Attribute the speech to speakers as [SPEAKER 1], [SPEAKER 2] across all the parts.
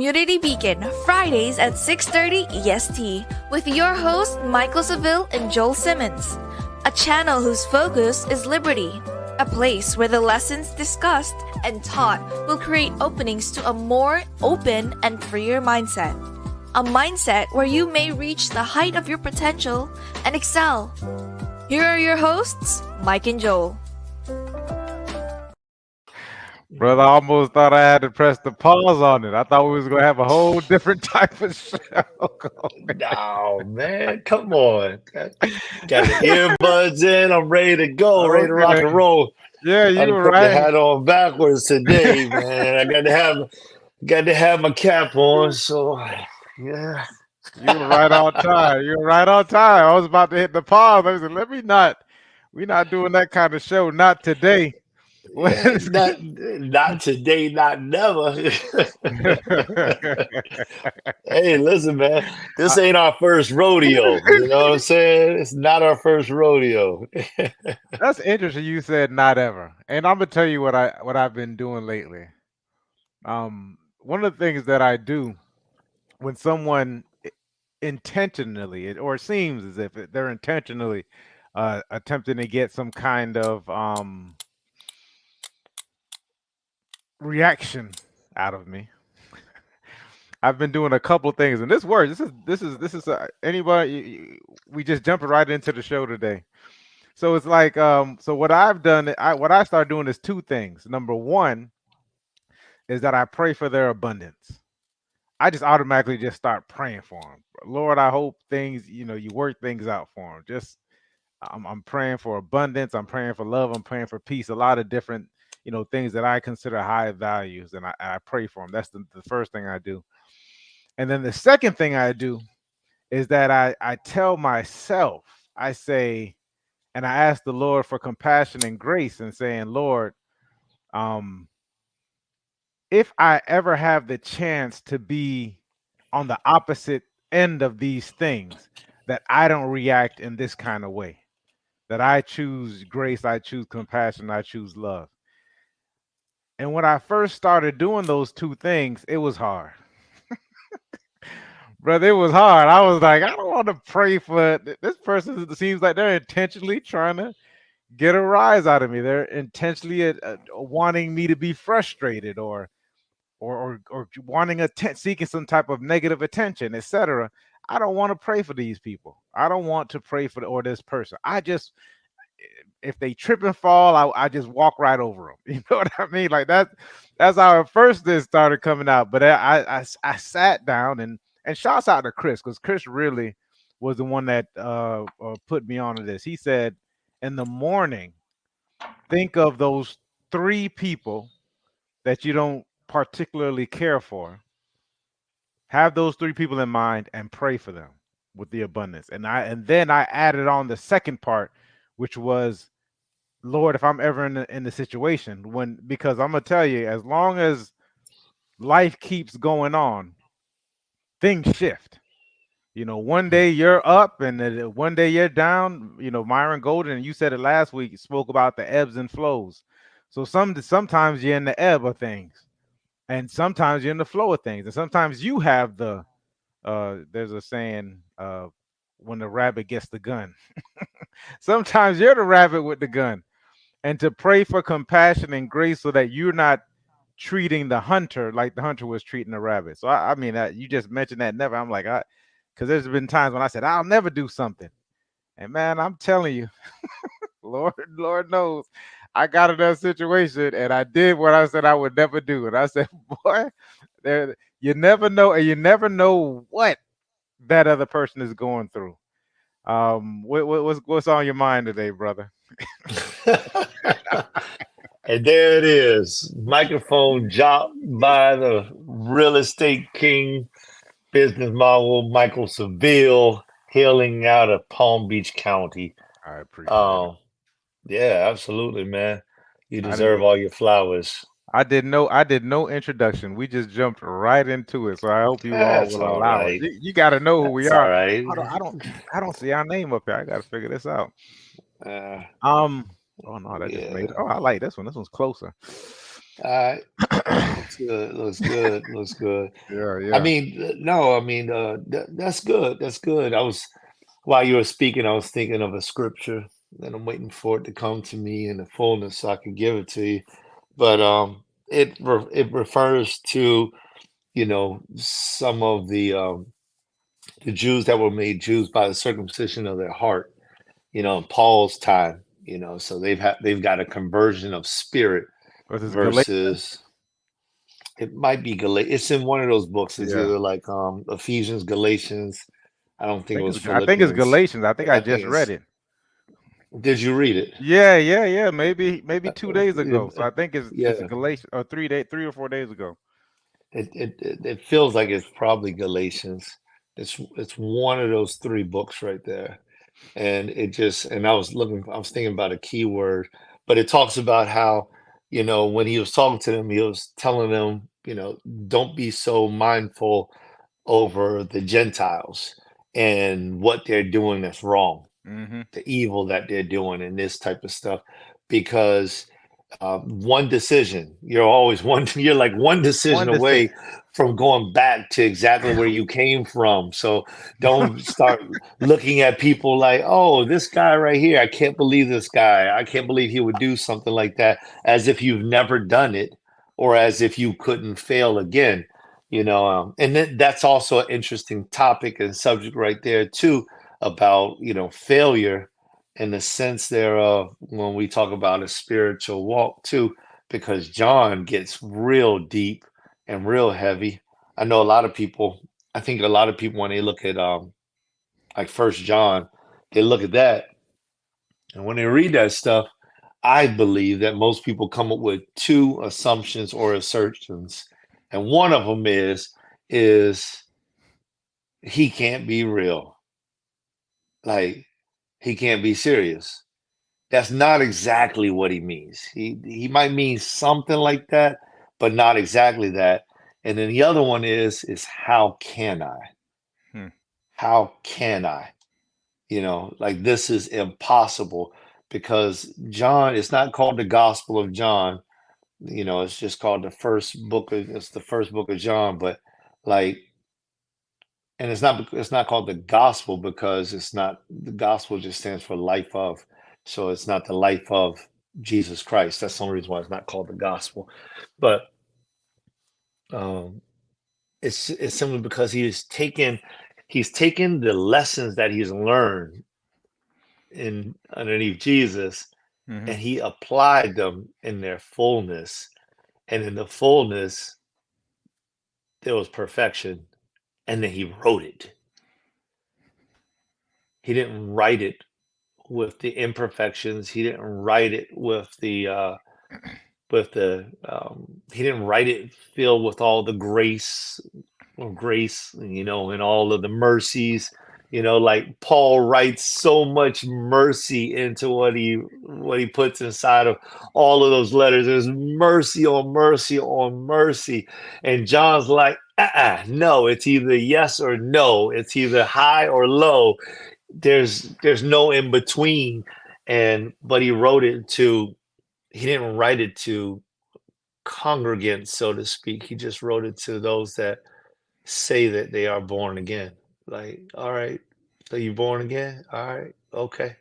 [SPEAKER 1] Community Beacon, Fridays at 6:30 EST, with your hosts Michael Seville and Joel Simmons. A channel whose focus is liberty. A place where the lessons discussed and taught will create openings to a more open and freer mindset. A mindset where you may reach the height of your potential and excel. Here are your hosts, Mike and Joel.
[SPEAKER 2] Brother, I almost thought I had to press the pause on it. I thought we was gonna have a whole different type of show.
[SPEAKER 3] No, man, come on. Got the earbuds in. I'm ready to go, ready to rock and roll.
[SPEAKER 2] Yeah,
[SPEAKER 3] I
[SPEAKER 2] you
[SPEAKER 3] done
[SPEAKER 2] were
[SPEAKER 3] put the
[SPEAKER 2] right.
[SPEAKER 3] hat on backwards today, man. I got to have my cap on. So, yeah.
[SPEAKER 2] You were right on time. You were right on time. I was about to hit the pause. I said, we're not doing that kind of show. Not today.
[SPEAKER 3] Yeah, not today, not never. Hey, listen, man, this ain't our first rodeo. You know what I'm saying? It's not our first rodeo.
[SPEAKER 2] That's interesting. You said not ever, and I'm gonna tell you what I've been doing lately. One of the things that I do when someone intentionally, or it seems as if they're intentionally attempting to get some kind of reaction out of me. I've been doing a couple things, and this works. This is anybody. We just jumping right into the show today. So it's like so what I've done. What I start doing is two things. Number one is that I pray for their abundance. I just automatically just start praying for them. Lord, I hope things, you work things out for them. Just I'm praying for abundance. I'm praying for love. I'm praying for peace. A lot of different, things that I consider high values, and I pray for them. That's the first thing I do. And then the second thing I do is that I tell myself, I say, and I ask the Lord for compassion and grace, and saying, Lord, if I ever have the chance to be on the opposite end of these things, that I don't react in this kind of way, that I choose grace, I choose compassion, I choose love. And when I first started doing those two things, it was hard. Brother, it was hard. I was like, I don't want to pray for this person. It seems like they're intentionally trying to get a rise out of me. They're intentionally wanting me to be frustrated, or wanting seeking some type of negative attention, etc. I don't want to pray for these people. I don't want to pray for or this person. I just, if they trip and fall, I just walk right over them. You know what I mean? Like that's how at first this started coming out. But I sat down and shouts out to Chris, because Chris really was the one that put me onto this. He said, in the morning, think of those three people that you don't particularly care for. Have those three people in mind and pray for them with the abundance. And then I added on the second part, which was, Lord, if I'm ever in the situation, because I'm gonna tell you, as long as life keeps going on, things shift. One day you're up, and then one day you're down. Myron Golden, you said it last week, spoke about the ebbs and flows. So sometimes you're in the ebb of things, and sometimes you're in the flow of things, and sometimes you have there's a saying, when the rabbit gets the gun. Sometimes you're the rabbit with the gun. And to pray for compassion and grace, so that you're not treating the hunter like the hunter was treating the rabbit. So I mean, you just mentioned that never. I'm like, because there's been times when I said I'll never do something, and man, I'm telling you, Lord knows, I got in that situation and I did what I said I would never do. And I said, boy, you never know, and you never know what that other person is going through. What's on your mind today, brother?
[SPEAKER 3] And there it is. Microphone dropped by the real estate king, business mogul, Michael Seville, hailing out of Palm Beach County.
[SPEAKER 2] I appreciate it.
[SPEAKER 3] Yeah, absolutely, man. You
[SPEAKER 2] I
[SPEAKER 3] deserve all your flowers.
[SPEAKER 2] did no introduction. We just jumped right into it. So I hope you all
[SPEAKER 3] That's
[SPEAKER 2] will
[SPEAKER 3] all
[SPEAKER 2] allow
[SPEAKER 3] right.
[SPEAKER 2] it. You got to know who we
[SPEAKER 3] That's all
[SPEAKER 2] are.
[SPEAKER 3] right.
[SPEAKER 2] I don't see our name up here. I got to figure this out.
[SPEAKER 3] Uh,
[SPEAKER 2] Oh no, that just
[SPEAKER 3] yeah.
[SPEAKER 2] made it. Oh, I like this one. This one's closer.
[SPEAKER 3] All right. Looks good. Looks good. Looks good.
[SPEAKER 2] Yeah,
[SPEAKER 3] I
[SPEAKER 2] yeah.
[SPEAKER 3] mean, no, I mean, that's good. That's good. While you were speaking, I was thinking of a scripture, and I'm waiting for it to come to me in the fullness so I can give it to you. But it refers to, some of the Jews that were made Jews by the circumcision of their heart, in Paul's time, so they've got a conversion of spirit
[SPEAKER 2] Was this Galatians?
[SPEAKER 3] versus it might be It's in one of those books. It's
[SPEAKER 2] Yeah.
[SPEAKER 3] either like Ephesians, Galatians. I don't think it was
[SPEAKER 2] I think it's
[SPEAKER 3] Philippians.
[SPEAKER 2] Galatians. I think I
[SPEAKER 3] I
[SPEAKER 2] just
[SPEAKER 3] think
[SPEAKER 2] read
[SPEAKER 3] it's.
[SPEAKER 2] it.
[SPEAKER 3] Did you read it?
[SPEAKER 2] Yeah, yeah, yeah. Maybe 2 days ago. So
[SPEAKER 3] Uh,
[SPEAKER 2] I think it's
[SPEAKER 3] Yeah,
[SPEAKER 2] Galatians or 3 or 4 days ago.
[SPEAKER 3] it feels like it's probably Galatians. It's one of those three books right there. And I was thinking about a keyword, but it talks about how, when he was talking to them, he was telling them, don't be so mindful over the Gentiles and what they're doing that's wrong,
[SPEAKER 2] Mm-hmm.
[SPEAKER 3] the evil that they're doing and this type of stuff, because one decision, you're always one, you're like one decision
[SPEAKER 2] One to say.
[SPEAKER 3] away from going back to exactly where you came from. So don't start looking at people like, oh, this guy right here, I can't believe this guy. I can't believe he would do something like that, as if you've never done it or as if you couldn't fail again. And then that's also an interesting topic and subject right there too, about failure in the sense thereof when we talk about a spiritual walk too, because John gets real deep and real heavy. I know a lot of people, I think a lot of people when they look at like First John, they look at that, and when they read that stuff, I believe that most people come up with two assumptions or assertions, and one of them is he can't be real, like he can't be serious. That's not exactly what he means. He might mean something like that, but not exactly that. And then the other one is how can I?
[SPEAKER 2] Hmm.
[SPEAKER 3] How can I? Like this is impossible because John, it's not called the Gospel of John. It's just called it's the first book of John, but like, and it's not called the gospel because it's not, the gospel just stands for life of, so it's not the life of Jesus Christ. That's the only reason why it's not called the gospel. But um it's simply because he's taken the lessons that he's learned in underneath Jesus,
[SPEAKER 2] Mm-hmm.
[SPEAKER 3] and he applied them in their fullness, and in the fullness there was perfection, and then he wrote it. He didn't write it with the imperfections. He didn't write it he didn't write it filled with all the grace, and all of the mercies. Like Paul writes so much mercy into what he puts inside of all of those letters. There's mercy on mercy on mercy. And John's like, no, it's either yes or no. It's either high or low. There's no in between. And but he didn't write it to congregants, so to speak. He just wrote it to those that say that they are born again. Like, all right, so you born again? All right, okay,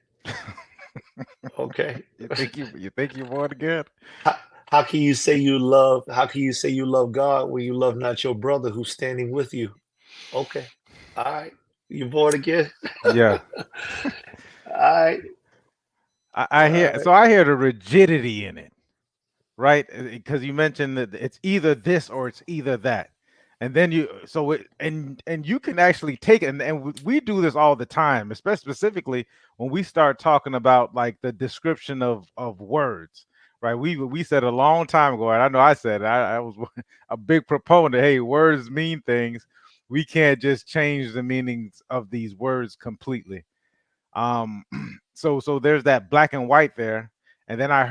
[SPEAKER 3] okay.
[SPEAKER 2] You think you're born again?
[SPEAKER 3] how, how can you say you love? How can you say you love God when you love not your brother who's standing with you? Okay, all right, you born again?
[SPEAKER 2] Yeah.
[SPEAKER 3] All right,
[SPEAKER 2] I
[SPEAKER 3] all
[SPEAKER 2] hear
[SPEAKER 3] right.
[SPEAKER 2] so I hear the rigidity in it, right? Because you mentioned that it's either this or it's either that. And then and you can actually take it, and we do this all the time, especially specifically when we start talking about like the description of words, right? We said a long time ago, and I know I said it, I was a big proponent. Hey, words mean things. We can't just change the meanings of these words completely. Um, so there's that black and white there, and then I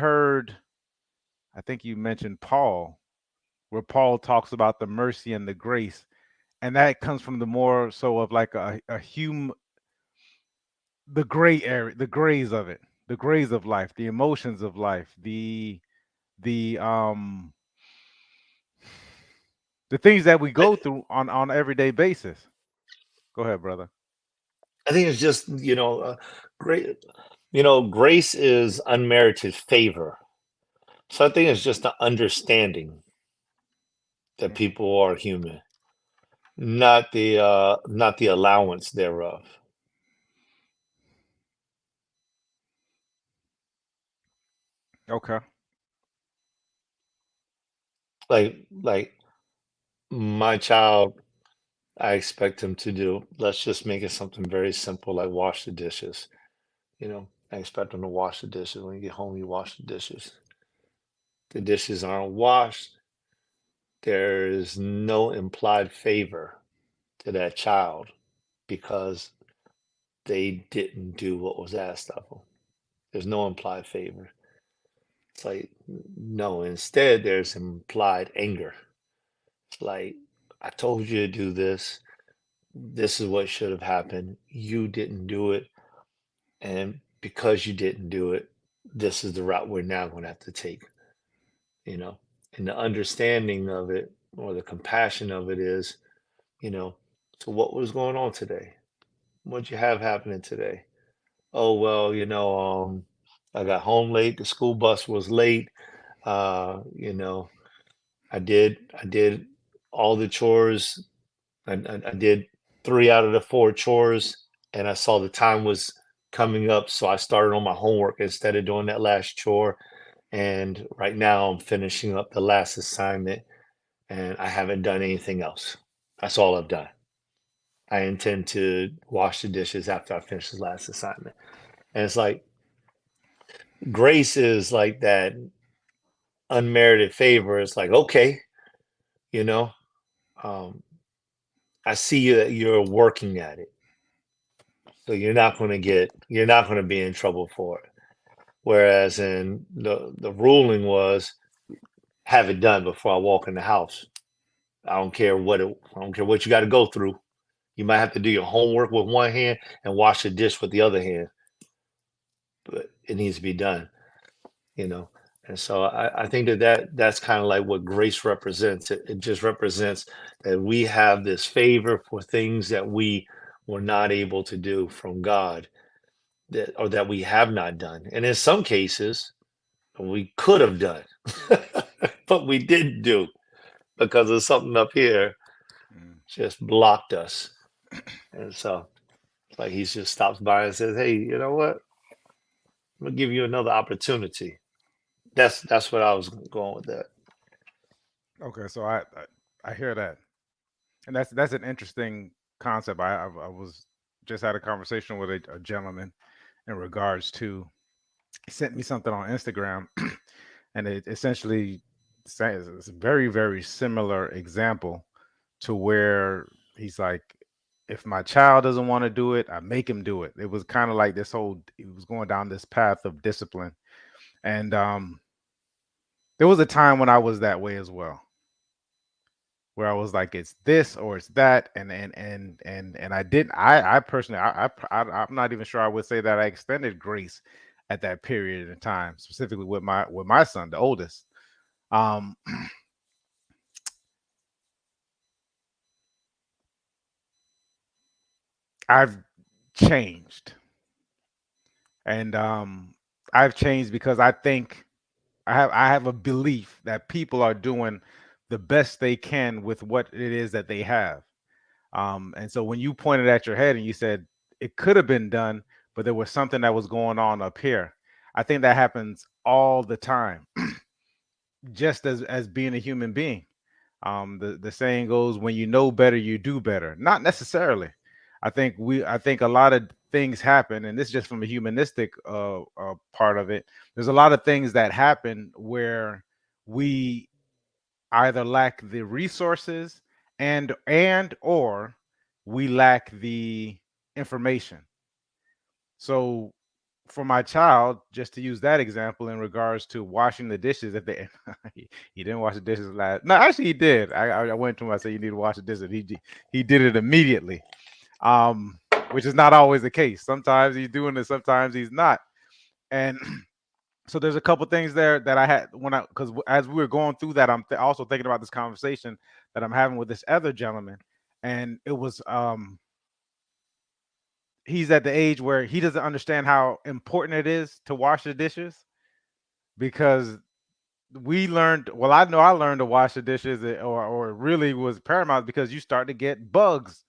[SPEAKER 2] think you mentioned Paul, where Paul talks about the mercy and the grace, and that comes from the more so of like a the gray area, the grays of it, the grays of life, the emotions of life, the The things that we
[SPEAKER 3] I,
[SPEAKER 2] go through on an everyday basis. Go ahead, brother.
[SPEAKER 3] I think it's just, great. Grace is unmerited favor. So I think it's just the understanding that
[SPEAKER 2] Mm.
[SPEAKER 3] people are human, not the allowance thereof.
[SPEAKER 2] Okay.
[SPEAKER 3] Like my child, I expect him to do. Let's just make it something very simple, like wash the dishes. I expect him to wash the dishes. When you get home, you wash the dishes. The dishes aren't washed. There is no implied favor to that child because they didn't do what was asked of them. There's no implied favor. It's like, no, instead, there's implied anger. It's like, I told you to do this. This is what should have happened. You didn't do it. And because you didn't do it, this is the route we're now going to have to take, you know. And the understanding of it or the compassion of it is, you know, so what was going on today? What'd you have happening today? Oh, well, I got home late. The school bus was late. Uh, you know, I did all the chores. I did 3 out of the 4 chores, and I saw the time was coming up, so I started on my homework instead of doing that last chore. And right now, I'm finishing up the last assignment, and I haven't done anything else. That's all I've done. I intend to wash the dishes after I finish this last assignment. And it's like grace is like that unmerited favor. It's like, okay, you know, um, I see you that you're working at it. So you're not going to be in trouble for it. Whereas in the ruling was have it done before I walk in the house. I don't care what you got to go through. You might have to do your homework with one hand and wash the dish with the other hand, but it needs to be done, you know. And so I think that's kind of like what grace represents. It just represents that we have this favor for things that we were not able to do from God that we have not done. And in some cases, we could have done, but we didn't do because of something up here
[SPEAKER 2] Mm.
[SPEAKER 3] just blocked us. And so it's like he just stops by and says, "Hey, you know what? I'm gonna give you another opportunity." That's what I was going with that.
[SPEAKER 2] Okay, so I hear that, and that's an interesting concept. I was just had a conversation with a gentleman in regards to he sent me something on Instagram, and it essentially says it's a very very similar example to where he's like, if my child doesn't want to do it, I make him do it. It was kind of like this whole he was going down this path of discipline, and there was a time when I was that way as well, where I was like, it's this or it's that, and I didn't. I personally, I'm not even sure I would say that I extended grace at that period in time, specifically with my son, the oldest. Um, I've changed, and I've changed because I think I have a belief that people are doing the best they can with what it is that they have. And so when you pointed at your head and you said it could have been done, but there was something that was going on up here, I think that happens all the time, just as being a human being. The saying goes, when you know better, you do better. Not necessarily. I think a lot of things happen, and this is just from a humanistic part of it. There's a lot of things that happen where we either lack the resources and or we lack the information. So for my child, just to use that example in regards to washing the dishes, if they he didn't wash the dishes last. No, actually he did. I went to him. I said you need to wash the dishes. He did it immediately, which is not always the case. Sometimes he's doing it. Sometimes he's not. And So there's a couple things there that I had when I because as we were going through that, I'm also thinking about this conversation that I'm having with this other gentleman, and it was he's at the age where he doesn't understand how important it is to wash the dishes because we learned. Well, I know I learned to wash the dishes, or it really was paramount because you start to get bugs.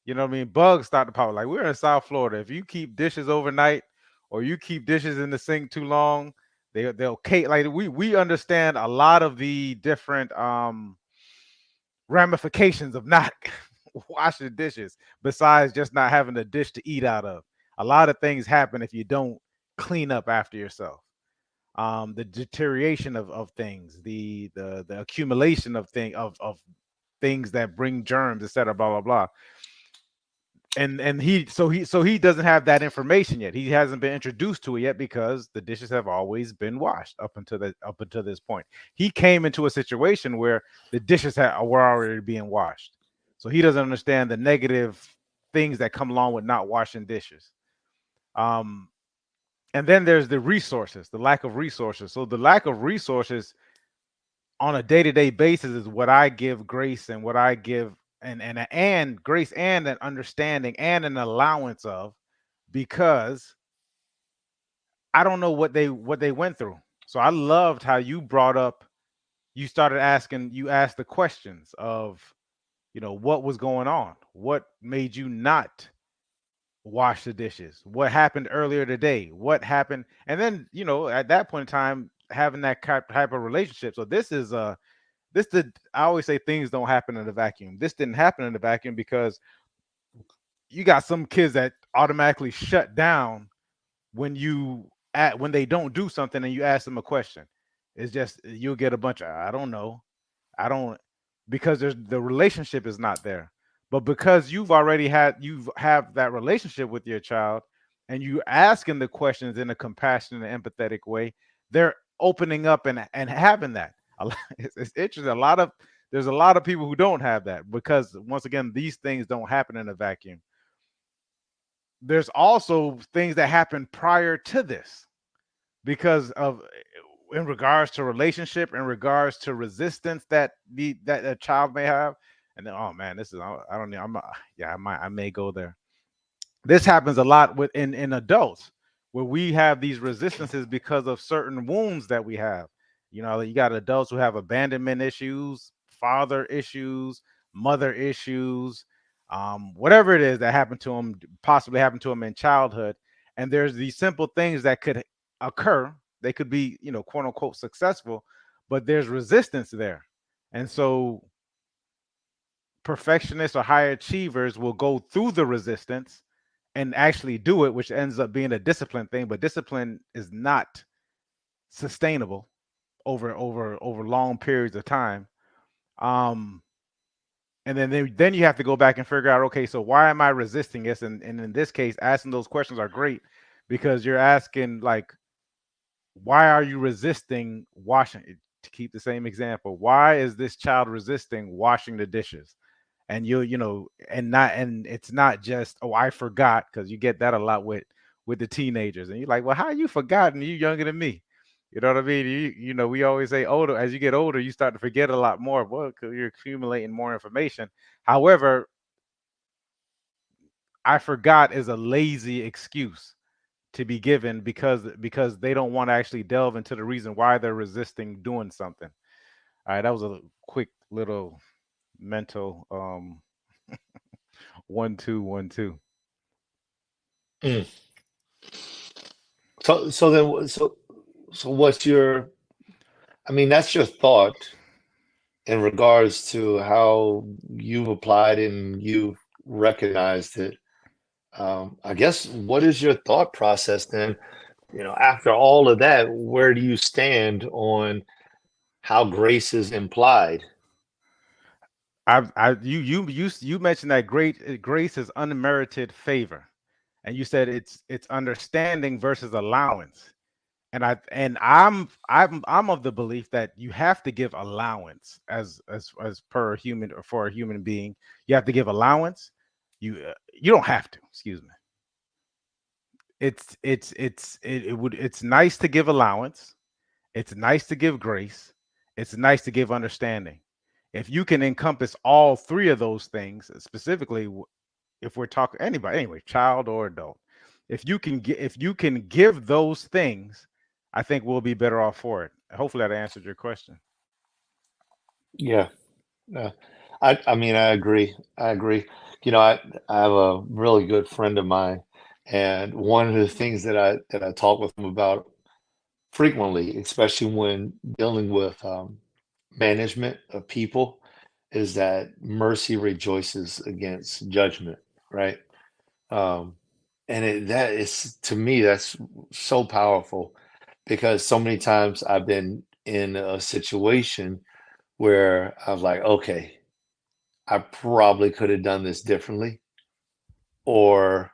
[SPEAKER 2] You know what I mean? Bugs start to pop. Like we're in South Florida. If you keep dishes overnight or you keep dishes in the sink too long, they'll cake. Like we understand a lot of the different ramifications of not washing dishes besides just not having a dish to eat out of. A lot of things happen if you don't clean up after yourself. The deterioration of things, the accumulation of things that bring germs, etc. Blah blah blah. And he doesn't have that information yet. He hasn't been introduced to it yet because the dishes have always been washed up until this point. He came into a situation where the dishes were already being washed, so he doesn't understand the negative things that come along with not washing dishes. Um, and then there's the resources, the lack of resources. So the lack of resources on a day-to-day basis is what I give grace and what I give and grace and an understanding and an allowance of because I don't know what they went through. So I loved how you brought up you asked the questions of what was going on, what made you not wash the dishes, what happened earlier today, what happened, and then at that point in time having that type of relationship. So this did I always say things don't happen in a vacuum. This didn't happen in a vacuum because you got some kids that automatically shut down when they don't do something and you ask them a question. It's just you'll get a bunch of I don't know. I don't because there's the relationship is not there. But because you have that relationship with your child and you asking the questions in a compassionate and empathetic way, they're opening up and having that. It's interesting. There's a lot of people who don't have that because once again, these things don't happen in a vacuum. There's also things that happen prior to this because of in regards to relationship, in regards to resistance that a child may have. And then, oh man, this is I don't know. Yeah, I may go there. This happens a lot in adults where we have these resistances because of certain wounds that we have. You got adults who have abandonment issues, father issues, mother issues, whatever it is that happened to them, possibly happened to them in childhood. And there's these simple things that could occur. They could be, quote unquote, successful, but there's resistance there. And so perfectionists or high achievers will go through the resistance and actually do it, which ends up being a discipline thing. But discipline is not sustainable over long periods of time. Um, and then you have to go back and figure out, okay, so why am I resisting this? And in this case, asking those questions are great because you're asking like, why are you resisting washing? To keep the same example, why is this child resisting washing the dishes? And and it's not just, oh, I forgot, because you get that a lot with the teenagers, and you're like, well, how you forgotten? You younger than me. You know what I mean? We always say older, as you get older, you start to forget a lot more. Well, because you're accumulating more information. However, I forgot is a lazy excuse to be given because they don't want to actually delve into the reason why they're resisting doing something. All right, that was a quick little mental 1 2 1 2.
[SPEAKER 3] Mm. So what's your? I mean, that's your thought in regards to how you've applied and you've recognized it. I guess what is your thought process then? After all of that, where do you stand on how grace is implied?
[SPEAKER 2] You mentioned that grace is unmerited favor, and you said it's understanding versus allowance. And I'm of the belief that you have to give allowance as per human or for a human being. You have to give allowance. You don't have to. Excuse me. it's nice to give allowance. It's nice to give grace. It's nice to give understanding. If you can encompass all three of those things, specifically, if we're talking anybody, anyway, child or adult, if you can give those things, I think we'll be better off for it. Hopefully, that answered your question.
[SPEAKER 3] Yeah. Yeah. I mean, I agree. I agree. I have a really good friend of mine, and one of the things that I talk with him about frequently, especially when dealing with management of people, is that mercy rejoices against judgment, right? Um, and that is, to me, that's so powerful because so many times I've been in a situation where I was like, okay, I probably could have done this differently, or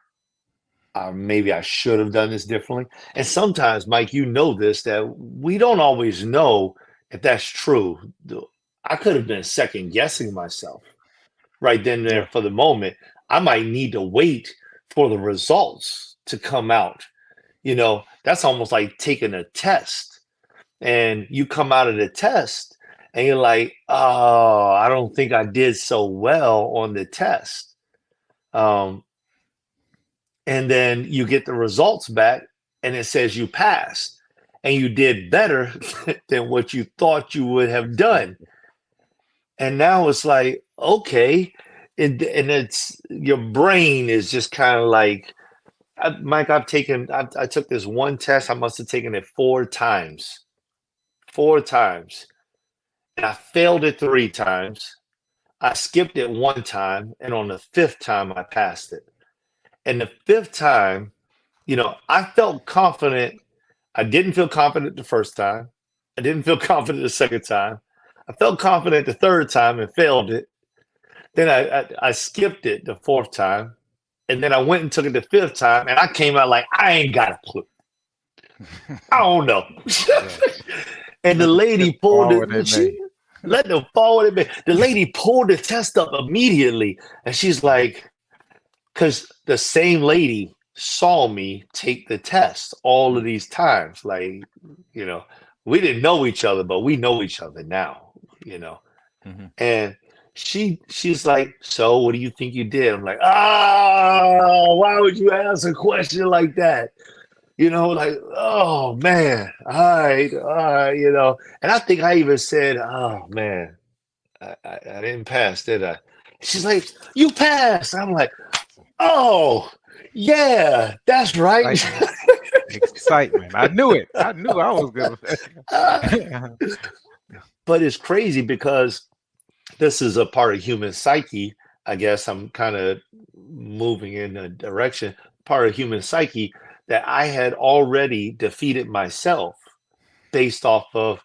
[SPEAKER 3] maybe I should have done this differently. And sometimes, Mike, you know this, that we don't always know if that's true. I could have been second guessing myself right then and there
[SPEAKER 2] Yeah.
[SPEAKER 3] for the moment. I might need to wait for the results to come out. That's almost like taking a test, and you come out of the test and you're like, oh, I don't think I did so well on the test. Um, and then you get the results back and it says you passed and you did better than what you thought you would have done. And now it's like, okay, and it's your brain is just kind of like, Mike, I took this one test. I must have taken it 4 times, 4 times. And I failed it 3 times. I skipped it 1 time. And on the 5th time, I passed it. And the 5th time, I felt confident. I didn't feel confident the first time. I didn't feel confident the second time. I felt confident the 3rd time and failed it. Then I skipped it the 4th time. And then I went and took it the 5th time. And I came out like, I ain't got a clue. I don't know. And the
[SPEAKER 2] Let the
[SPEAKER 3] lady
[SPEAKER 2] chips
[SPEAKER 3] pulled
[SPEAKER 2] fall
[SPEAKER 3] it.
[SPEAKER 2] where they
[SPEAKER 3] She
[SPEAKER 2] may.
[SPEAKER 3] let them forward it. The lady pulled the test up immediately. And she's like, because the same lady saw me take the test all of these times. Like, we didn't know each other, but we know each other now,
[SPEAKER 2] Mhm.
[SPEAKER 3] And she's like, so what do you think you did? I'm like, why would you ask a question like that? Like, oh man, all right. And I think I even said, oh man, I didn't pass, did I? She's like, you passed. I'm like, oh, yeah, that's right.
[SPEAKER 2] Excitement. Excitement. I knew it. I knew I was gonna.
[SPEAKER 3] But it's crazy because this is a part of human psyche. I guess I'm kind of moving in a direction, part of human psyche that I had already defeated myself based off of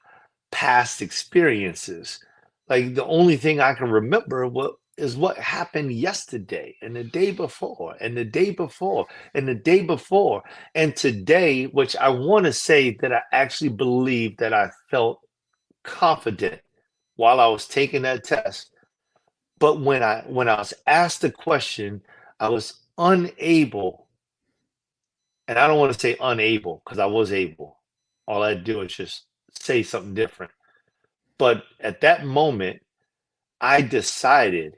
[SPEAKER 3] past experiences. Like the only thing I can remember is what happened yesterday and the day before and the day before and the day before and today, which I want to say that I actually believe that I felt confident while I was taking that test. But when I was asked the question, I was unable, and I don't want to say unable because I was able. All I do is just say something different. But at that moment, I decided,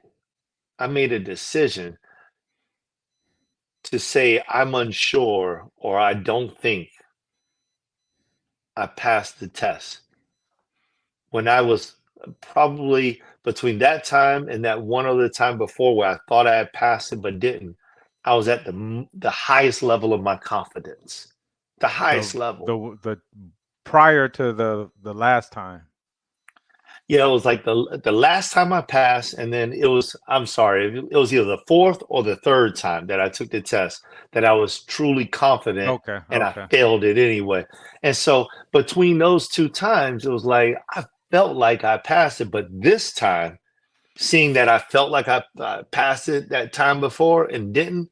[SPEAKER 3] I made a decision to say I'm unsure or I don't think I passed the test. When I was probably between that time and that one other time before where I thought I had passed it but didn't, I was at the highest level of my confidence, the
[SPEAKER 2] the
[SPEAKER 3] highest level.
[SPEAKER 2] the prior to the last time.
[SPEAKER 3] Yeah, it was like the last time I passed, and then I'm sorry, it was either the 4th or the 3rd time that I took the test that I was truly confident
[SPEAKER 2] Okay.
[SPEAKER 3] and I
[SPEAKER 2] Okay.
[SPEAKER 3] failed it anyway. And so between those 2 times, it was like I felt like I passed it, but this time, seeing that I felt like I passed it that time before and didn't,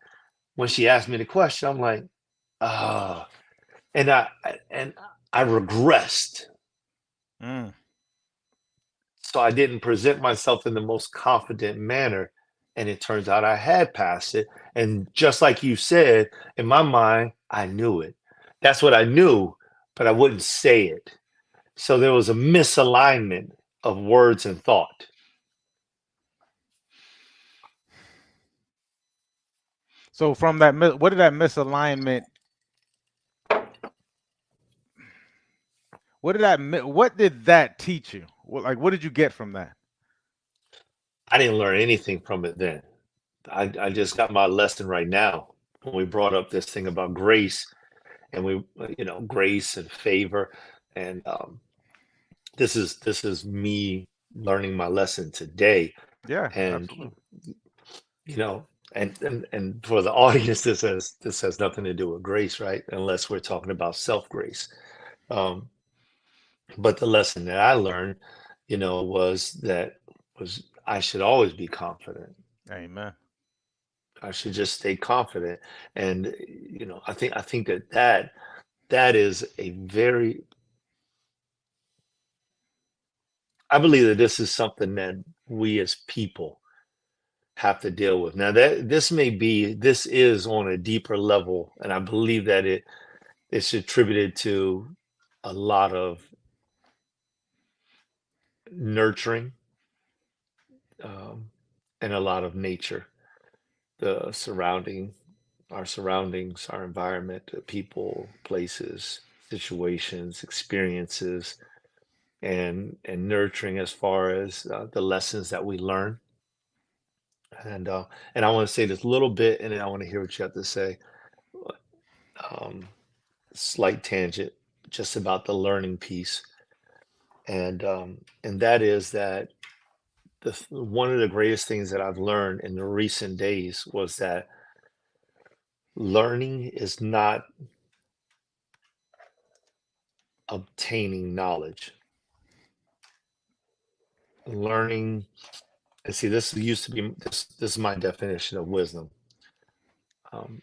[SPEAKER 3] when she asked me the question, I'm like, ah, and I regressed.
[SPEAKER 2] Mm.
[SPEAKER 3] So I didn't present myself in the most confident manner. And it turns out I had passed it. And just like you said, in my mind, I knew it. That's what I knew, but I wouldn't say it. So there was a misalignment of words and thought.
[SPEAKER 2] So from that, what did that misalignment? What did that teach you? What did you get from that?
[SPEAKER 3] I didn't learn anything from it then. I just got my lesson right now when we brought up this thing about grace and grace and favor. And this is me learning my lesson today.
[SPEAKER 2] Yeah,
[SPEAKER 3] And
[SPEAKER 2] absolutely.
[SPEAKER 3] you know, and for the audience, this has nothing to do with grace, right? Unless we're talking about self grace. Um, but the lesson that I learned, was I should always be confident.
[SPEAKER 2] Amen.
[SPEAKER 3] I should just stay confident. And I think that is a very I believe that this is something that we as people have to deal with. Now that this is on a deeper level, and I believe that it's attributed to a lot of nurturing, um, and a lot of nature, the surrounding, our surroundings, our environment, people, places, situations, experiences, and nurturing as far as the lessons that we learn. And I want to say this little bit, and then I want to hear what you have to say. Um, Slight tangent, just about the learning piece, and that is that one of the greatest things that I've learned in the recent days was that learning is not obtaining knowledge. Learning, and see, this used to be this is my definition of wisdom,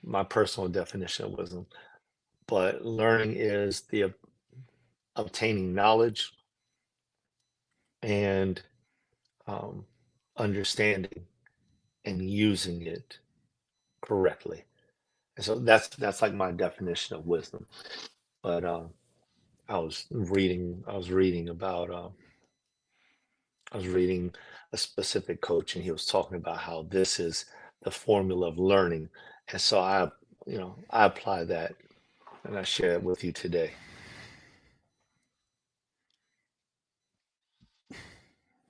[SPEAKER 3] my personal definition of wisdom. But learning is the obtaining knowledge and um, understanding and using it correctly. And so that's like my definition of wisdom. But I was reading about I was reading a specific coach, and he was talking about how this is the formula of learning. And so I apply that, and I share it with you today.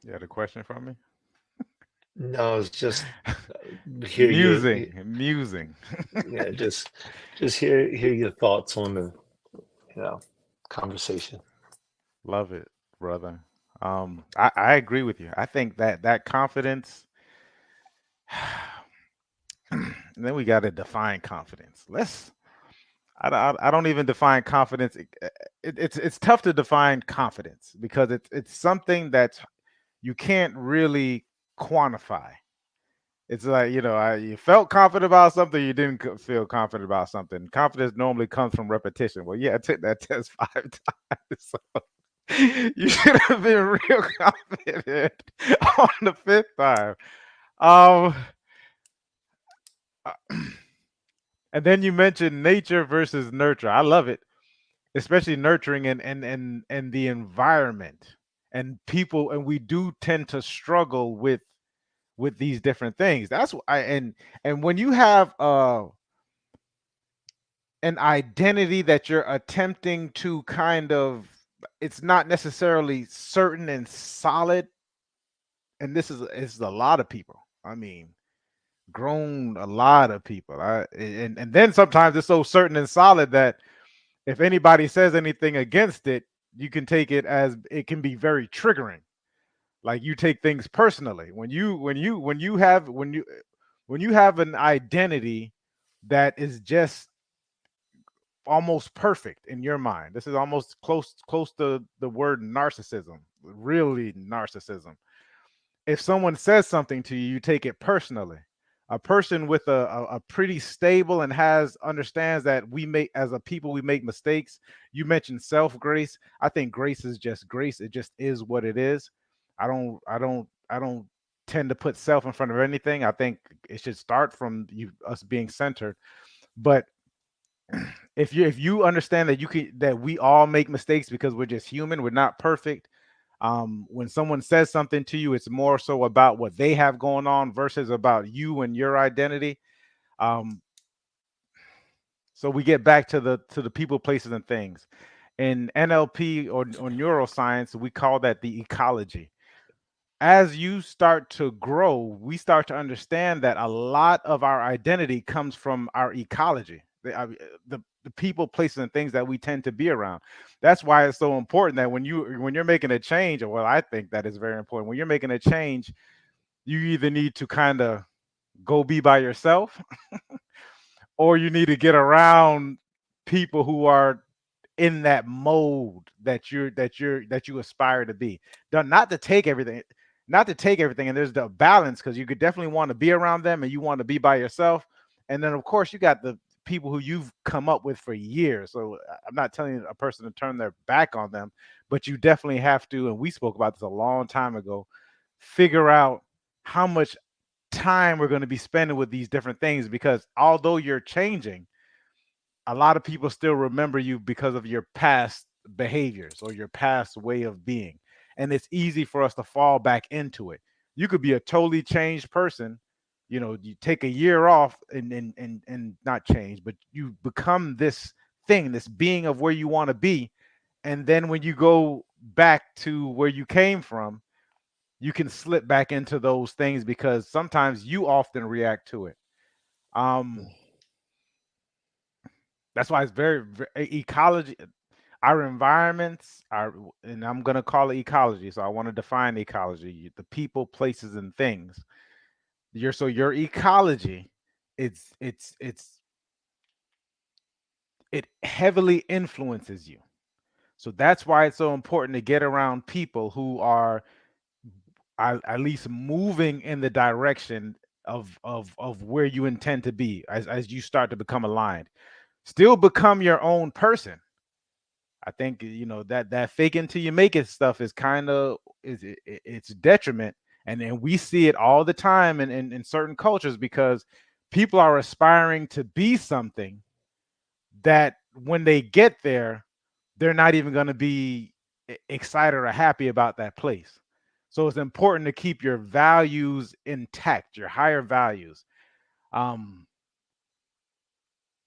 [SPEAKER 2] You had a question for me?
[SPEAKER 3] No, it's just hear your
[SPEAKER 2] Musing, musing.
[SPEAKER 3] yeah, just hear your thoughts on the you know conversation.
[SPEAKER 2] Love it, brother. I agree with you. I think that confidence. And then we got to define confidence. I don't even define confidence. It's tough to define confidence because it's something that you can't really quantify. It's like, you felt confident about something, you didn't feel confident about something. Confidence normally comes from repetition. Well, yeah, I took that test 5 times. So you should have been real confident on the fifth time. Um, and then you mentioned nature versus nurture. I love it, especially nurturing and the environment and people. And we do tend to struggle with these different things. That's why, and when you have an identity that you're attempting to kind of, it's not necessarily certain and solid. And this is a lot of people. I mean, grown a lot of people. And then sometimes it's so certain and solid that if anybody says anything against it, you can take it as it can be very triggering. Like you take things personally when you have an identity that is just almost perfect in your mind. This is almost close to the word narcissism, really narcissism. If someone says something to you, you take it personally. A person with a pretty stable and has understands that we make, as a people, we make mistakes. You mentioned self grace. I think grace is just grace. It just is what it is. I don't tend to put self in front of anything. I think it should start from us being centered. But if you understand that you can that we all make mistakes because we're just human, we're not perfect. When someone says something to you, it's more so about what they have going on versus about you and your identity. Um, so we get back to the people, places, and things. In NLP or neuroscience, we call that the ecology. As you start to grow, we start to understand that a lot of our identity comes from our ecology, the people, places, and things that we tend to be around. That's why it's so important that when you're making a change, or well, I think that is very important. When you're making a change, you either need to kind of go be by yourself, or you need to get around people who are in that mode that you aspire to be. Not to take everything, not to take everything, and there's the balance because you could definitely want to be around them and you want to be by yourself. And then of course you got the people who you've come up with for years. So I'm not telling a person to turn their back on them, but you definitely have to, and we spoke about this a long time ago, figure out how much time we're going to be spending with these different things, because although you're changing, a lot of people still remember you because of your past behaviors or your past way of being. And it's easy for us to fall back into it. You could be a totally changed person. You know, you take a year off and not change, but you become this thing, this being of where you want to be. And then when you go back to where you came from, you can slip back into those things because sometimes you often react to it. Um, that's why it's ecology. Our environments are, and I'm going to call it ecology. So I want to define ecology: the people, places, and things. Your ecology, it's it heavily influences you. So that's why it's so important to get around people who are at least moving in the direction of where you intend to be as you start to become aligned. Still become your own person. I think that fake until you make it stuff is kind of it's detriment, and then we see it all the time in certain cultures because people are aspiring to be something that when they get there, they're not even going to be excited or happy about that place. So it's important to keep your values intact, your higher values. Um,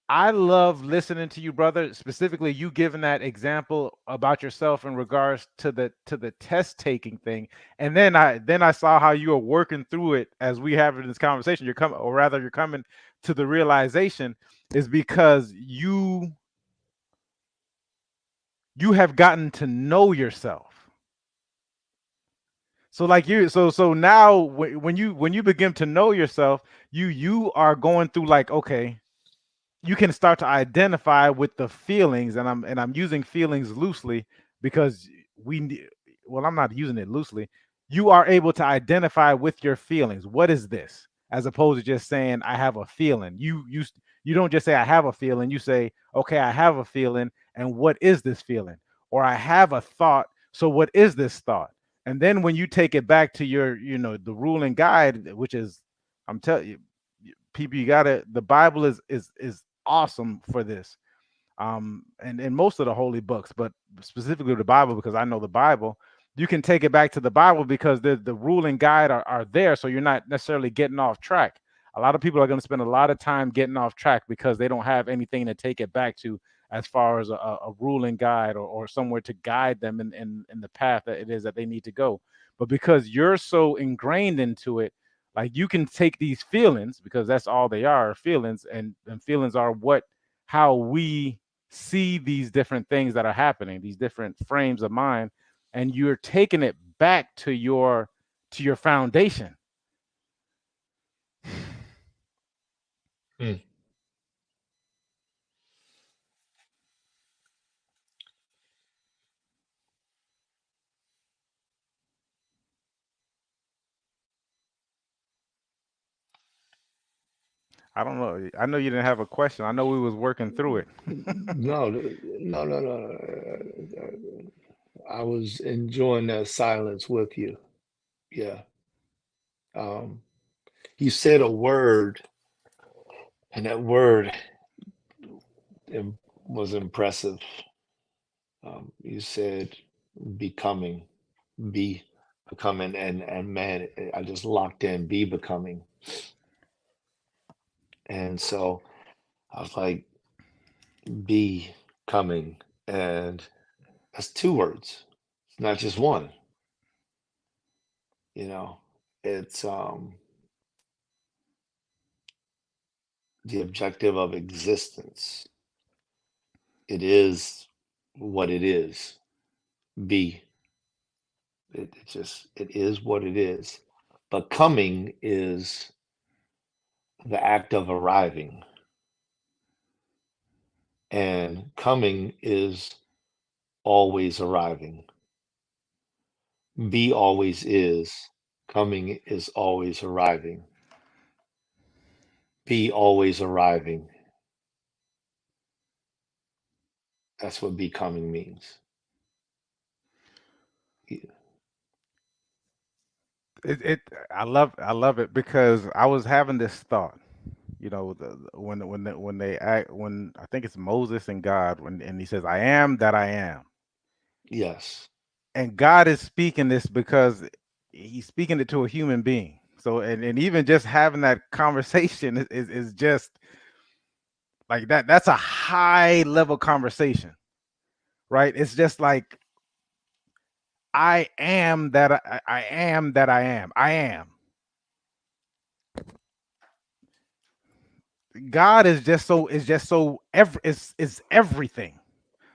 [SPEAKER 2] I love listening to you, brother. Specifically, you giving that example about yourself in regards to the test taking thing, and then I saw how you are working through it as we have in this conversation. You're coming, or rather, you're coming to the realization is because you have gotten to know yourself. So like so now when you begin to know yourself, you are going through like, okay, you can start to identify with the feelings, and I'm using feelings loosely because well, I'm not using it loosely. You are able to identify with your feelings. What is this? As opposed to just saying I have a feeling. You don't just say I have a feeling. You say, okay, I have a feeling, and what is this feeling? Or I have a thought, so what is this thought? And then when you take it back to your, the rule and guide, which is, I'm telling you, people, you gotta, the Bible is awesome for this. And most of the holy books, but specifically the Bible, because I know the Bible, you can take it back to the Bible because the rule and guide are there, so you're not necessarily getting off track. A lot of people are going to spend a lot of time getting off track because they don't have anything to take it back to as far as a rule and guide, or somewhere to guide them in the path that it is that they need to go. But because you're so ingrained into it, like, you can take these feelings, because that's all they are, feelings, and feelings are what how we see these different things that are happening, these different frames of mind, and you're taking it back to your foundation.
[SPEAKER 3] Hmm.
[SPEAKER 2] I don't know. I know you didn't have a question. I know we was working through it.
[SPEAKER 3] No, no, no, no, no. I was enjoying that silence with you. Yeah. Um, you said a word, and that word was impressive. You said becoming, be becoming, and man, I just locked in be becoming, and so I was like be coming, and that's two words, it's not just one. You know, it's the objective of existence. It is what it is. Be it just it is what it is. But coming is the act of arriving, and coming is always arriving. Be always is. Coming is always arriving. Be always arriving. That's what becoming means.
[SPEAKER 2] It I love it because I was having this thought. You know, when they act when I think it's Moses and God when and he says, "I am that I am,"
[SPEAKER 3] Yes.
[SPEAKER 2] and God is speaking this because he's speaking it to a human being. So and even just having that conversation is just like that. That's a high level conversation, right? It's just like I am that I am that I am. I am. God is just so is everything.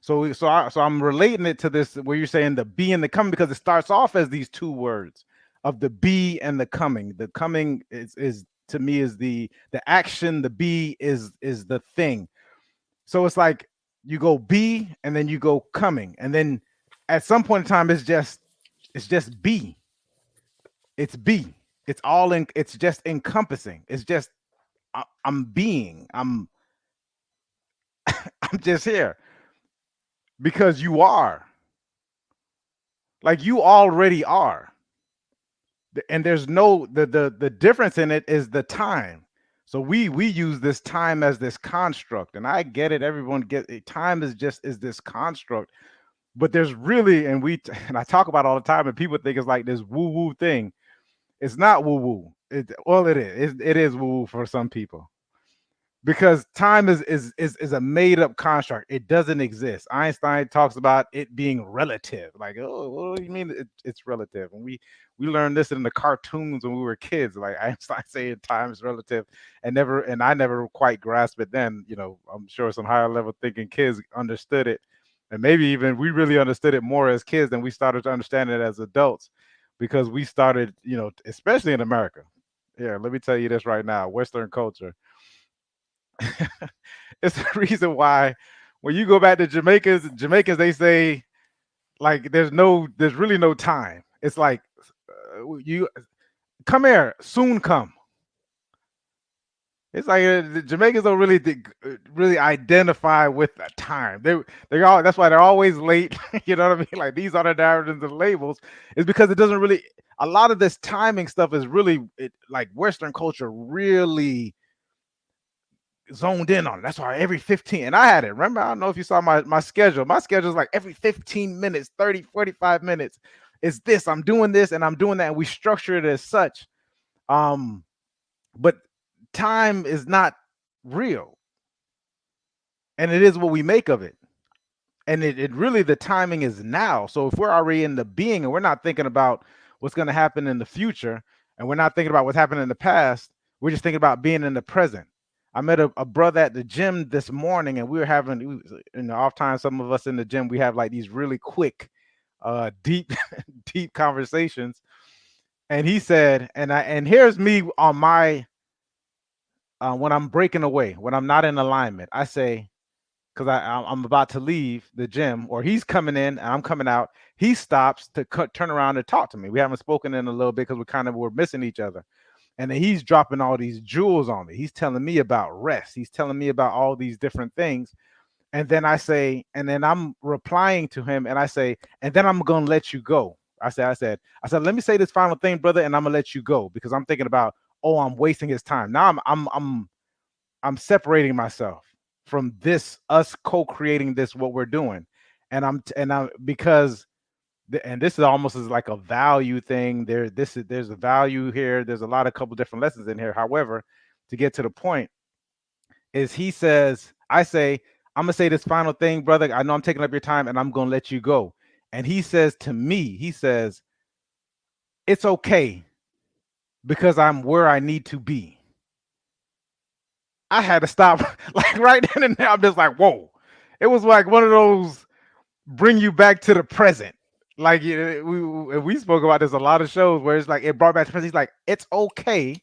[SPEAKER 2] So I'm relating it to this where you're saying the be and the coming because it starts off as these two words of the be and the coming. The coming is to me is the action. The be is the thing. So it's like you go be and then you go coming and then at some point in time it's just be. It's be. It's all in. It's just encompassing. It's just I'm being. I'm just here because you are. Like you already are. And there's no the difference in it is the time. So we use this time as this construct, and I get it. Everyone get it. Time is just is this construct, but there's really, and we and I talk about it all the time, and people think it's like this woo woo thing. It's not woo woo. Well, it is. It is woo woo for some people because time is a made up construct. It doesn't exist. Einstein talks about it being relative. Like, oh, what do you mean it's relative? And we learned this in the cartoons when we were kids. Like Einstein saying time is relative, and I never quite grasped it then. You know, I'm sure some higher level thinking kids understood it, and maybe even we really understood it more as kids than we started to understand it as adults, because we started, you know, especially in America. Yeah, let me tell you this right now, Western culture it's the reason why when you go back to Jamaicans, they say like there's really no time. It's like you come here, soon come. It's like the Jamaicans don't really really identify with the time. They all that's why they're always late. You know what I mean? Like these are the narratives and labels. Is because it doesn't really a lot of this timing stuff is really like Western culture really zoned in on it. That's why every 15, and I had it. Remember, I don't know if you saw my schedule. My schedule is like every 15 minutes, 30, 45 minutes. It's this, I'm doing this and I'm doing that. And we structure it as such. But time is not real. And it is what we make of it. And it really the timing is now. So if we're already in the being and we're not thinking about what's going to happen in the future, and we're not thinking about what's happened in the past, we're just thinking about being in the present. I met a brother at the gym this morning, and we were having in the off time. Some of us in the gym, we have like these really quick, deep, deep conversations. And he said, and here's me on my when I'm breaking away, when I'm not in alignment. I say, because I'm about to leave the gym, or he's coming in and I'm coming out. He stops to turn around and talk to me. We haven't spoken in a little bit because we kind of were missing each other. And then he's dropping all these jewels on me. He's telling me about rest. He's telling me about all these different things. And then I say, and then I'm replying to him, and I say, and then I'm gonna let you go. I said, let me say this final thing, brother, and I'm gonna let you go because I'm thinking about, oh, I'm wasting his time. Now I'm separating myself. from this us co-creating this what we're doing. And I'm because and this is almost as like a value thing. There's a value here. There's a lot of couple different lessons in here. However, to get to the point is he says, I say, I'm gonna say this final thing, brother. I know I'm taking up your time and I'm gonna let you go. And he says to me, he says, it's okay because I'm where I need to be. I had to stop like right then and there. I'm just like, whoa. It was like one of those bring you back to the present. Like we spoke about this a lot of shows where it's like it brought back to the present. He's like, it's okay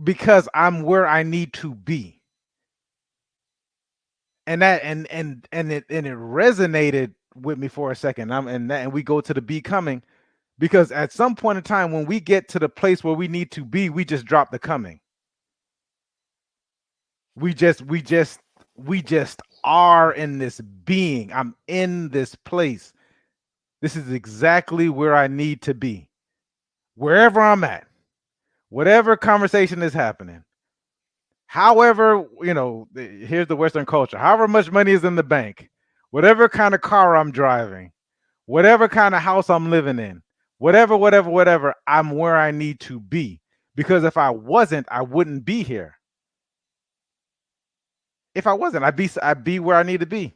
[SPEAKER 2] because I'm where I need to be. And that and it resonated with me for a second. And we go to the becoming because at some point in time when we get to the place where we need to be, we just drop the coming. We just are in this being. I'm in this place. This is exactly where I need to be. Wherever I'm at, whatever conversation is happening. However, here's the Western culture. However much money is in the bank, whatever kind of car I'm driving, whatever kind of house I'm living in, whatever, I'm where I need to be. Because if I wasn't, I wouldn't be here. If I wasn't, I'd be where I need to be.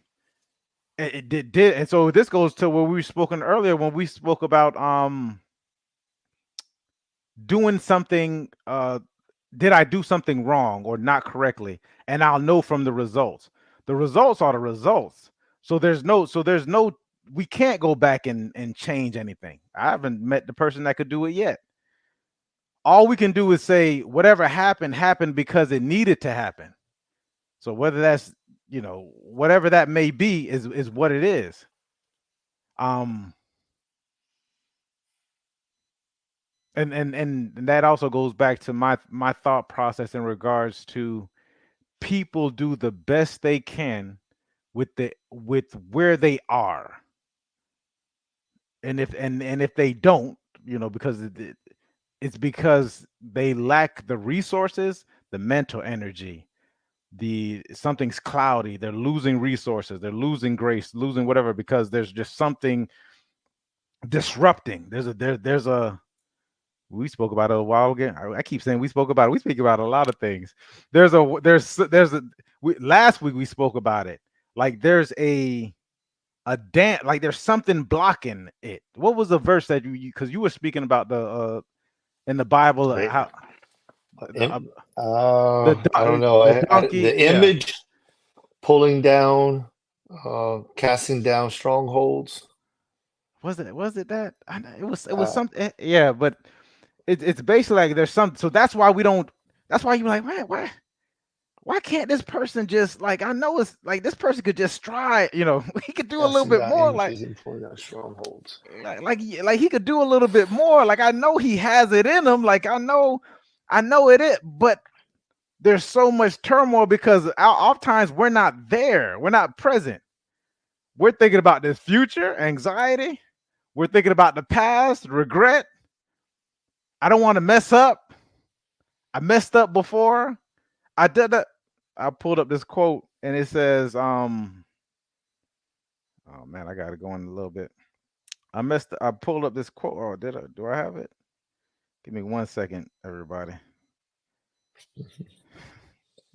[SPEAKER 2] It did, and so this goes to what we were spoken earlier when we spoke about doing something. Did I do something wrong or not correctly? And I'll know from the results. The results are the results. So there's no. We can't go back and change anything. I haven't met the person that could do it yet. All we can do is say whatever happened because it needed to happen. So whether that's whatever that may be is what it is. And that also goes back to my thought process in regards to people do the best they can with where they are. And if they don't, because it's because they lack the resources, the mental energy, something's cloudy, they're losing resources, they're losing grace, losing whatever, because there's just something disrupting. There's a we spoke about it a while ago. I keep saying we spoke about it. We speak about a lot of things. Last week we spoke about it. Like there's a dance, like there's something blocking it. What was the verse that because you were speaking about the in the Bible how
[SPEAKER 3] I don't know.
[SPEAKER 2] the donkey,
[SPEAKER 3] The image pulling down, casting down strongholds.
[SPEAKER 2] Was it that? It was something. Yeah, but it's basically like there's some. So that's why we don't. That's why you're like, man, why can't this person just like? I know it's like this person could just try. He could do a little bit more. Like
[SPEAKER 3] pulling down strongholds.
[SPEAKER 2] Like he could do a little bit more. Like I know he has it in him. Like I know it. But there's so much turmoil because oftentimes we're not there. We're not present. We're thinking about this future, anxiety. We're thinking about the past, regret. I don't want to mess up. I messed up before. I did that. I pulled up this quote and it says, oh man, I gotta go in a little bit. I pulled up this quote. Oh, do I have it? Give me 1 second, everybody.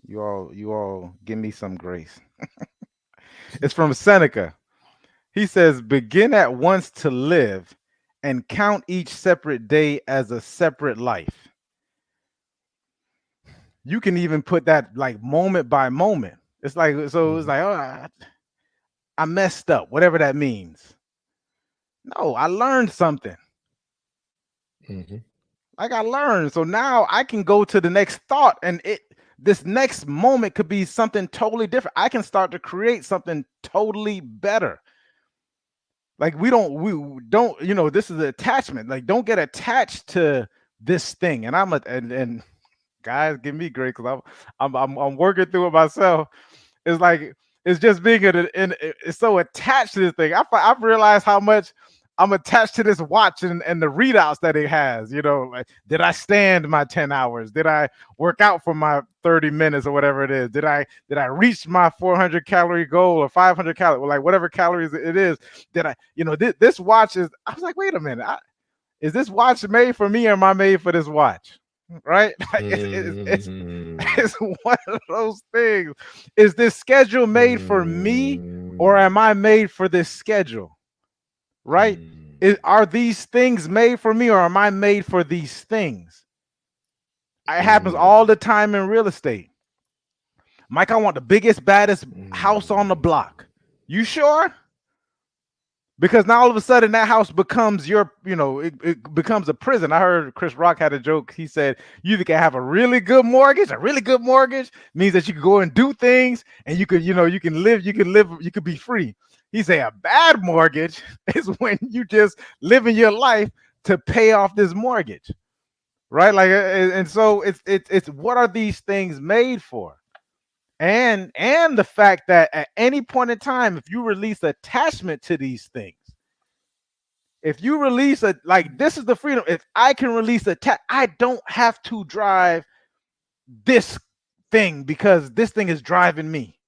[SPEAKER 2] You all give me some grace. It's from Seneca. He says, begin at once to live and count each separate day as a separate life. You can even put that like moment by moment. It's like, so it's like, oh, I messed up, whatever that means. No, I learned something.
[SPEAKER 3] Mm-hmm.
[SPEAKER 2] Like I learned. So now I can go to the next thought and this next moment could be something totally different. I can start to create something totally better. Like we don't, this is an attachment. Like don't get attached to this thing. And and guys, give me grace because I'm working through it myself. It's like it's just being it's so attached to this thing. I've realized how much I'm attached to this watch and the readouts that it has. Like, did I stand my 10 hours? Did I work out for my 30 minutes or whatever it is? Did I reach my 400 calorie goal or 500 calorie, like whatever calories it is? Did I, this watch is, I was like, wait a minute, is this watch made for me or am I made for this watch? Right? It's one of those things. Is this schedule made for me or am I made for this schedule? Right? Are these things made for me or am I made for these things? It happens all the time in real estate. Mike, I want the biggest, baddest house on the block. You sure? Because now all of a sudden that house becomes it becomes a prison. I heard Chris Rock had a joke. He said, you either can have a really good mortgage. A really good mortgage means that you can go and do things and you could live, you could be free. He said a bad mortgage is when you just living your life to pay off this mortgage. Right? Like, and so it's what are these things made for? And the fact that at any point in time, if you release attachment to these things, if you release this is the freedom. If I can release I don't have to drive this thing because this thing is driving me.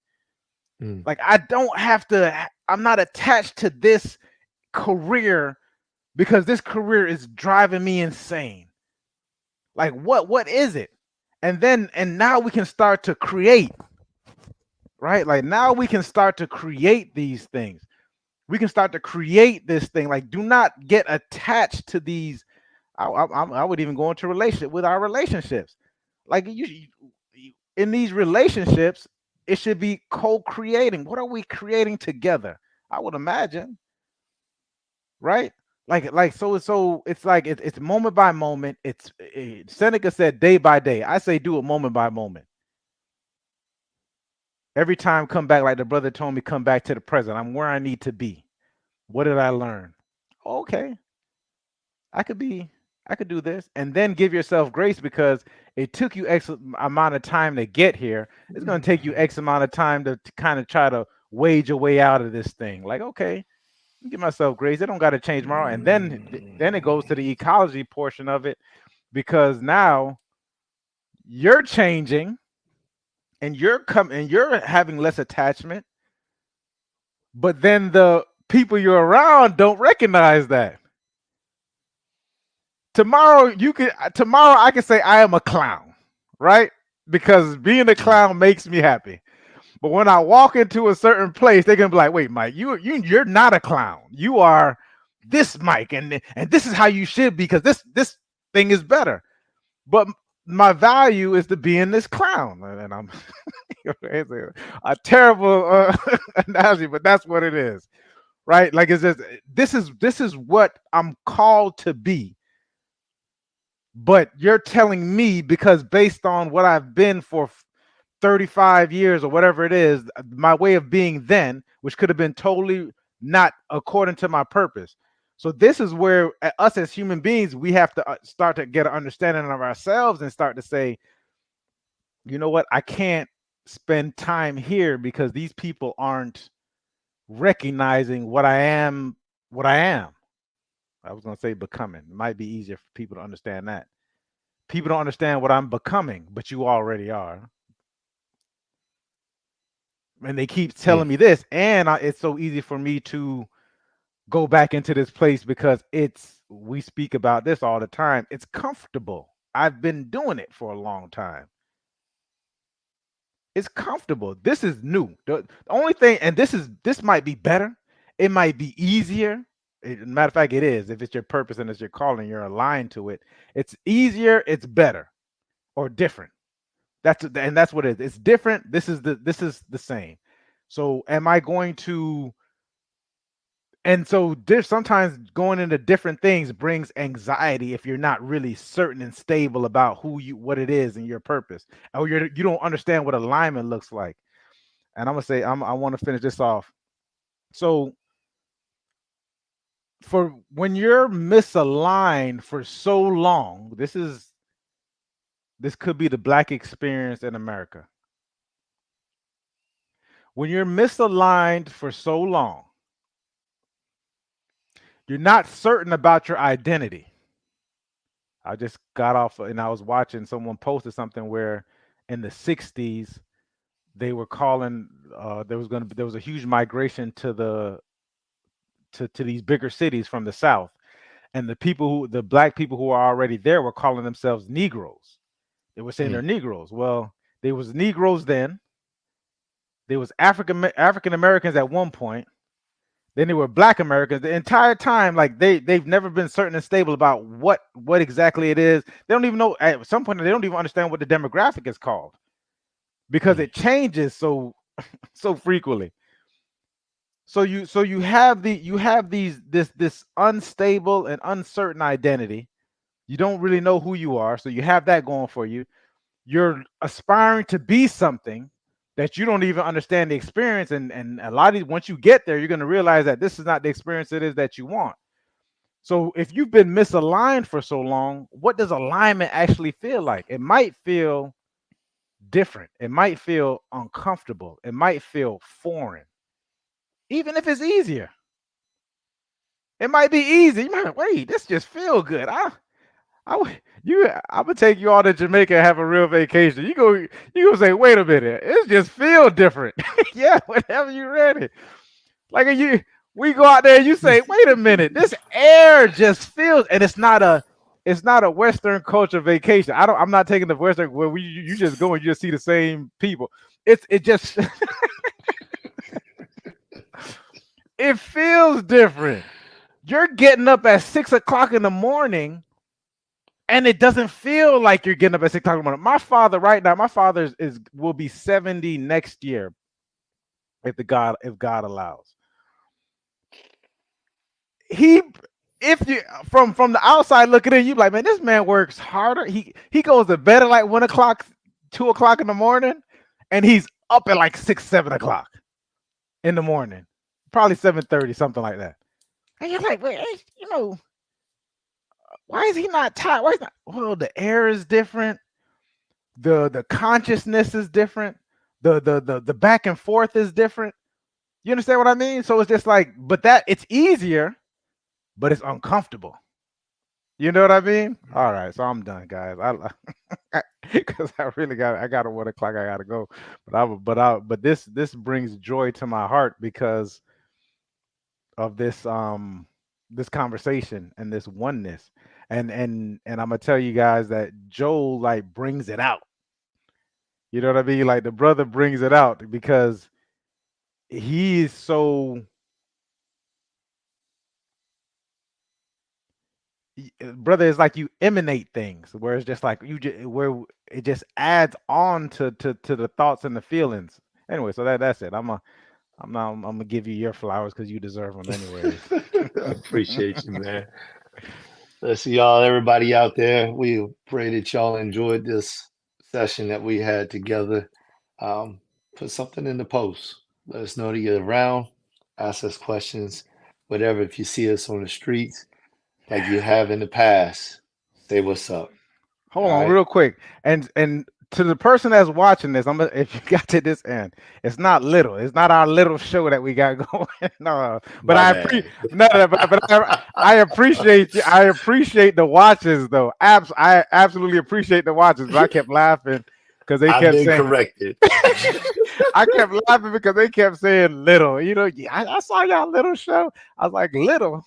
[SPEAKER 2] Like, I don't have to, I'm not attached to this career because this career is driving me insane. Like, what is it? And now we can start to create. Right? Like, now we can start to create these things. We can start to create this thing. Like, do not get attached to these. I would even go into relationship with our relationships. Like, in these relationships, it should be co-creating. What are we creating together? I would imagine. Right? So it's like it's moment by moment. Seneca said day by day. I say do it moment by moment. Every time come back, like the brother told me, come back to the present. I'm where I need to be. What did I learn? Okay. I could do this. And then give yourself grace because it took you X amount of time to get here. It's going to take you X amount of time to kind of try to wage your way out of this thing. Like, okay, give myself grace. It don't got to change tomorrow. And then it goes to the ecology portion of it because now you're changing and you're having less attachment, but then the people you're around don't recognize that. Tomorrow I can say I am a clown, right? Because being a clown makes me happy. But when I walk into a certain place, they're gonna be like, "Wait, Mike, you're not a clown. You are this Mike, and this is how you should be because this thing is better." But my value is to be in this clown, and I'm it's a terrible analogy, but that's what it is, right? Like, it's just this is what I'm called to be. But you're telling me because based on what I've been for 35 years or whatever it is, my way of being then, which could have been totally not according to my purpose. So this is where us as human beings, we have to start to get an understanding of ourselves and start to say, you know what, I can't spend time here because these people aren't recognizing what I am. I was going to say becoming. It might be easier for people to understand that. People don't understand what I'm becoming, but you already are. And they keep telling me this, and it's so easy for me to go back into this place because we speak about this all the time. It's comfortable. I've been doing it for a long time. It's comfortable. This is new. The only thing, and this might be better. It might be easier. Matter of fact, it is. If it's your purpose and it's your calling, you're aligned to it. It's easier. It's better, or different. That's what it is. It's different. This is the same. So am I going to? And so there's sometimes going into different things brings anxiety if you're not really certain and stable about what it is and your purpose, or you don't understand what alignment looks like. And I'm gonna say I want to finish this off. So for when you're misaligned for so long, this could be the Black experience in America. When you're misaligned for so long, you're not certain about your identity. I just got off and I was watching someone posted something where in the 60s they were calling there was a huge migration to to these bigger cities from the south, and the black people who are already there were calling themselves Negroes. They were saying they're
[SPEAKER 3] Mm,
[SPEAKER 2] Negroes. Well, there was Negroes then. There was African Americans at one point. Then there were Black Americans. The entire time, like they've never been certain and stable about what exactly it is. They don't even know at some point. They don't even understand what the demographic is called because
[SPEAKER 3] mm,
[SPEAKER 2] it changes so frequently. So you have this unstable and uncertain identity. You don't really know who you are, so you have that going for you. You're aspiring to be something that you don't even understand the experience, and a lot of once you get there, you're going to realize that this is not the experience it is that you want. So if you've been misaligned for so long, what does alignment actually feel like? It might feel different. It might feel uncomfortable. It might feel foreign, even if it's easier. It might be easy. You might wait. This just feel good. I'm gonna take you all to Jamaica and have a real vacation. You gonna say, wait a minute, it just feel different. Yeah, whenever you're ready. Like we go out there, and you say, wait a minute, this air just feels, and it's not a Western culture vacation. I'm not taking the Western where you just go and you just see the same people. It just it feels different. You're getting up at 6 o'clock in the morning and it doesn't feel like you're getting up at 6 o'clock in the morning. My father, right now, my father is will be 70 next year if God allows. He if you from the outside looking in, you like, man, this man works harder. He goes to bed at like 1 o'clock, 2 o'clock in the morning, and he's up at like 6, 7 o'clock in the morning, probably 7:30, something like that. And you're like, wait, why is he not tired? Why is not? Well, the air is different. The consciousness is different. The back and forth is different. You understand what I mean? So it's just like, but that it's easier, but it's uncomfortable. You know what I mean? All right, so I'm done, guys. Because I really I got a 1 o'clock. I gotta go. But this brings joy to my heart because of this conversation and this oneness. And I'm gonna tell you guys that Joel like brings it out. You know what I mean? Like the brother brings it out because he is so brother is like you emanate things where it's just like where it just adds on to the thoughts and the feelings. Anyway, so that's it. I'm gonna give you your flowers because you deserve them anyways.
[SPEAKER 3] I appreciate you, man. Let's see y'all, everybody out there. We pray that y'all enjoyed this session that we had together. Put something in the post. Let us know that you're around. Ask us questions, whatever. If you see us on the streets, like you have in the past, say what's up.
[SPEAKER 2] Hold
[SPEAKER 3] All
[SPEAKER 2] on,
[SPEAKER 3] right.
[SPEAKER 2] real quick, and to the person that's watching this, if you got to this end, it's not little. It's not our little show that we got going. No, but
[SPEAKER 3] My bad.
[SPEAKER 2] I appreciate you. I appreciate the watches though. I absolutely appreciate the watches. But I kept laughing because they
[SPEAKER 3] I've
[SPEAKER 2] kept
[SPEAKER 3] been
[SPEAKER 2] saying.
[SPEAKER 3] corrected.
[SPEAKER 2] I kept laughing because they kept saying little. Yeah, I saw y'all little show. I was like little.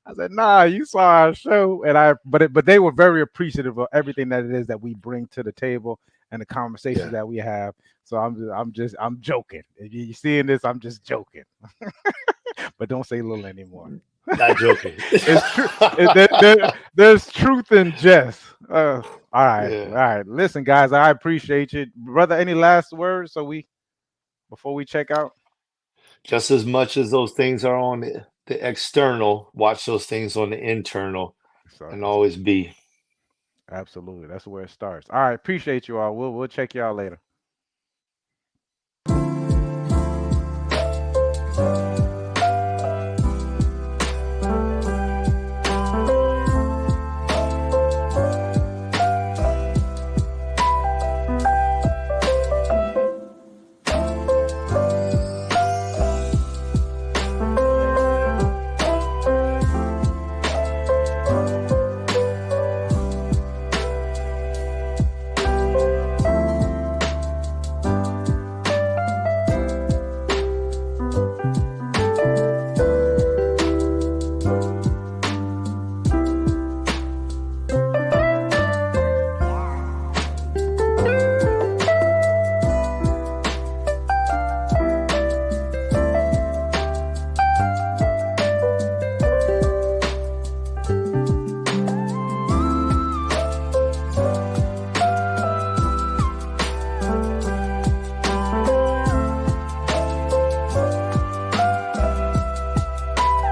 [SPEAKER 2] I said, nah, you saw our show, and but they were very appreciative of everything that it is that we bring to the table and the conversations
[SPEAKER 3] Yeah,
[SPEAKER 2] that we have. So I'm joking. If you seeing this, I'm just joking. But don't say little anymore.
[SPEAKER 3] not joking.
[SPEAKER 2] It's true. There's truth in jest. All right, all
[SPEAKER 3] Yeah.
[SPEAKER 2] right. Listen, guys, I appreciate you, brother. Any last words? Before we check out.
[SPEAKER 3] Just as much as those things are on the external, watch those things on the internal
[SPEAKER 2] So
[SPEAKER 3] and always be.
[SPEAKER 2] absolutely, that's where it starts. All right, appreciate you all. We'll check y'all later.